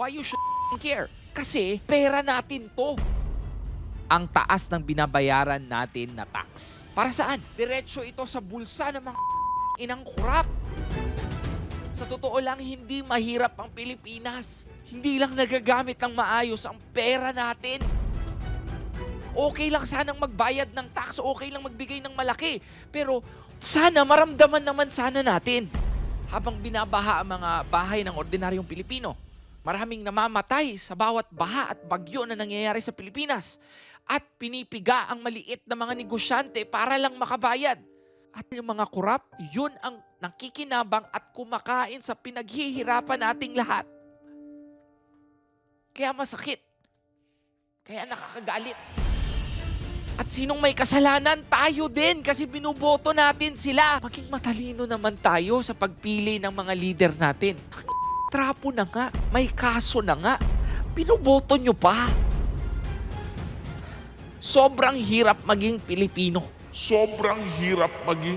Why you should care? Kasi pera natin to. Ang taas ng binabayaran natin na tax. Para saan? Diretso ito sa bulsa ng mga inang kurap. Sa totoo lang, hindi mahirap ang Pilipinas. Hindi lang nagagamit ng maayos ang pera natin. Okay lang sanang magbayad ng tax, okay lang magbigay ng malaki. Pero sana maramdaman naman sana natin. Habang binabaha ang mga bahay ng ordinaryong Pilipino, maraming namamatay sa bawat baha at bagyo na nangyayari sa Pilipinas. At pinipiga ang maliit na mga negosyante para lang makabayad. At yung mga kurap, yun ang nakikinabang at kumakain sa pinaghihirapan nating lahat. Kaya masakit. Kaya nakakagalit. At sinong may kasalanan? Tayo din kasi binuboto natin sila. Maging matalino naman tayo sa pagpili ng mga leader natin. Trapo na nga. May kaso na nga. Binuboto nyo pa. Sobrang hirap maging Pilipino. Sobrang hirap maging